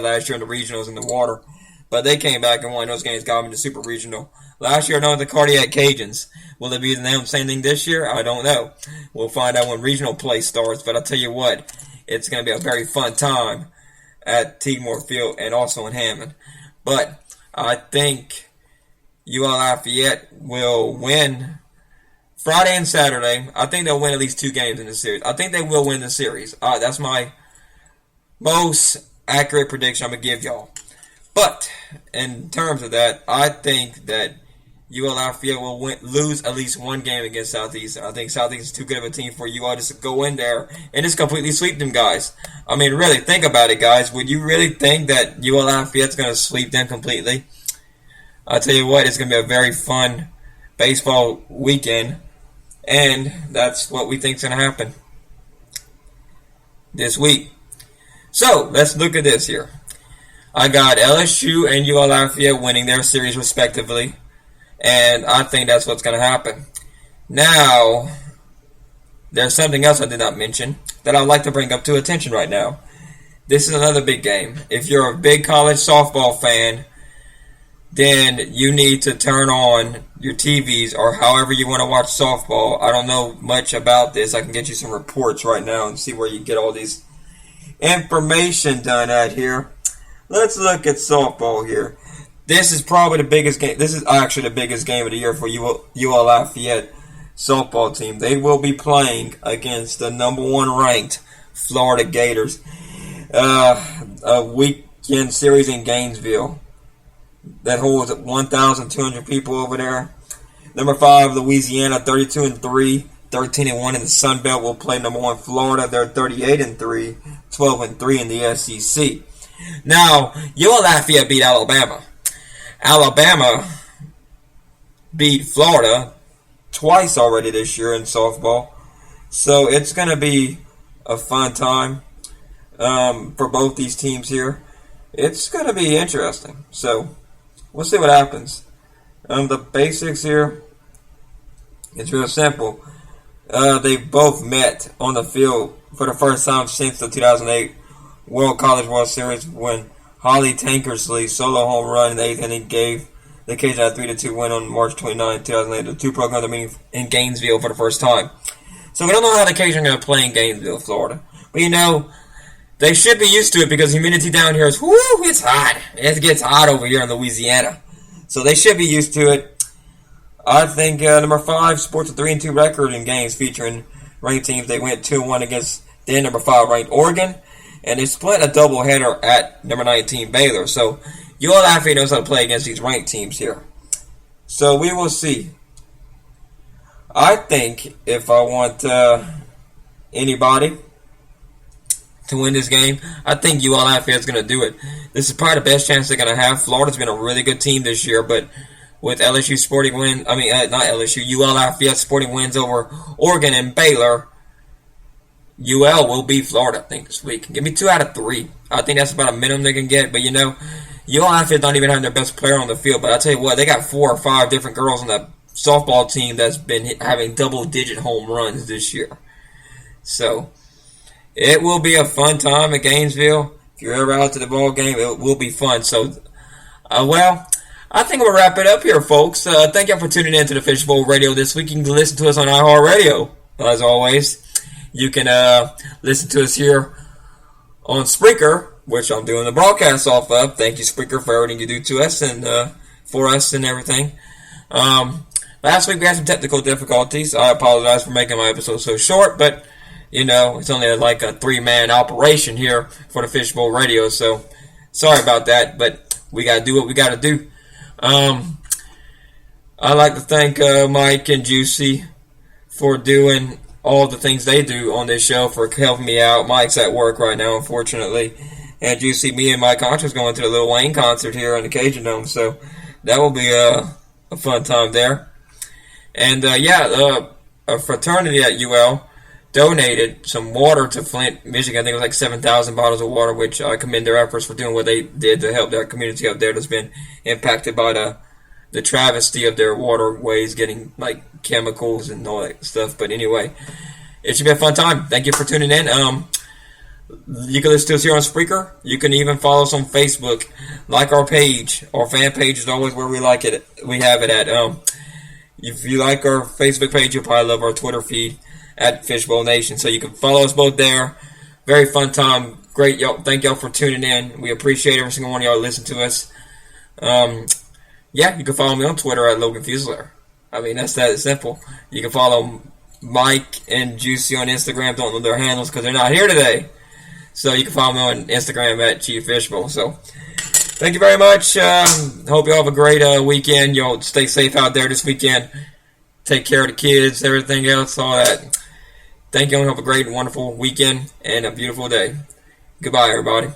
had last year in the regionals in the water. But they came back and won those games, got them in the super regional. Last year, I know the Cardiac Cajuns. Will it be the same thing this year? I don't know. We'll find out when regional play starts. But I'll tell you what, it's going to be a very fun time at Teagmore Field and also in Hammond. But I think UL Lafayette will win Friday and Saturday. I think they'll win at least 2 games in the series. I think they will win the series. That's my most accurate prediction I'm going to give y'all. But in terms of that, I think that UL Lafayette will lose at least 1 game against Southeastern. I think Southeastern is too good of a team for UL just to go in there and just completely sweep them guys. I mean, really, think about it, guys. Would you really think that UL Lafayette's going to sweep them completely? I'll tell you what, it's going to be a very fun baseball weekend, and that's what we think is going to happen this week. So, let's look at this here. I got LSU and UL Lafayette winning their series respectively, and I think that's what's going to happen. Now, there's something else I did not mention that I'd like to bring up to attention right now. This is another big game. If you're a big college softball fan, then you need to turn on your TVs or however you want to watch softball. I don't know much about this. I can get you some reports right now and see where you get all these information done at here. Let's look at softball here. This is probably the biggest game. This is actually the biggest game of the year for UL Lafayette softball team. They will be playing against the number 1 ranked Florida Gators. A weekend series in Gainesville that holds 1,200 people over there. Number 5, Louisiana, 32-3, 13-1 in the Sun Belt. Will play number 1 Florida. They're 38-3, 12-3 in the SEC. Now, UL Lafayette beat Alabama. Alabama beat Florida twice already this year in softball. So it's going to be a fun time for both these teams here. It's going to be interesting. So we'll see what happens. The basics here, it's real simple. They both met on the field for the first time since the 2008 World College World Series when Holly Tankersley's solo home run in the 8th inning gave the Cajuns a 3-2 win on March 29, 2008. The two programs are meeting in Gainesville for the first time. So we don't know how the Cajuns are going to play in Gainesville, Florida. But, they should be used to it because humidity down here is, it's hot. It gets hot over here in Louisiana. So they should be used to it. I think number 5 sports a 3-2 record in games featuring ranked teams. They went 2-1 against their number 5 ranked Oregon. And they split a doubleheader at number 19 Baylor. So UL Lafayette knows how to play against these ranked teams here. So we will see. I think if I want anybody to win this game, I think UL Lafayette's going to do it. This is probably the best chance they're going to have. Florida's been a really good team this year, but with LSU sporting win, not LSU, UL Lafayette sporting wins over Oregon and Baylor, UL will beat Florida, I think, this week. Give me 2 out of 3. I think that's about a minimum they can get. But, UL Lafayette don't even have their best player on the field. But I'll tell you what, they got 4 or 5 different girls on the softball team that's been having double-digit home runs this year. So, it will be a fun time at Gainesville. If you're ever out to the ball game, it will be fun. So, I think we'll wrap it up here, folks. Thank you for tuning in to the Fishbowl Radio this week. You can listen to us on iHeartRadio, as always. You can listen to us here on Spreaker, which I'm doing the broadcast off of. Thank you, Spreaker, for everything you do to us and for us and everything. Last week we had some technical difficulties. I apologize for making my episode so short, but, it's only like a 3-man operation here for the Fishbowl Radio, so sorry about that, but we got to do what we got to do. I'd like to thank Mike and Juicy for doing all the things they do on this show, for helping me out. Mike's at work right now, unfortunately. And Juicy, me and Mike Contra's going to the Lil Wayne concert here in the Cajun Dome, so that will be a fun time there. And, a fraternity at UL donated some water to Flint, Michigan. I think it was like 7,000 bottles of water, which I commend their efforts for doing what they did to help their community up there that's been impacted by the travesty of their waterways getting like chemicals and all that stuff. But anyway, it should be a fun time. Thank you for tuning in. You can listen to us here on Spreaker. You can even follow us on Facebook. Like our page. Our fan page is always where we like it. We have it at. If you like our Facebook page, you'll probably love our Twitter feed at Fishbowl Nation. So you can follow us both there. Very fun time. Great. Thank y'all for tuning in. We appreciate every single one of y'all who listen to us. Yeah, you can follow me on Twitter at Logan Fusler. I mean, that's that simple. You can follow Mike and Juicy on Instagram. Don't know their handles because they're not here today. So you can follow me on Instagram at Chief Fishbowl. So thank you very much. Hope you all have a great weekend. Y'all stay safe out there this weekend. Take care of the kids, everything else, all that. Thank you. Have a great and wonderful weekend and a beautiful day. Goodbye, everybody.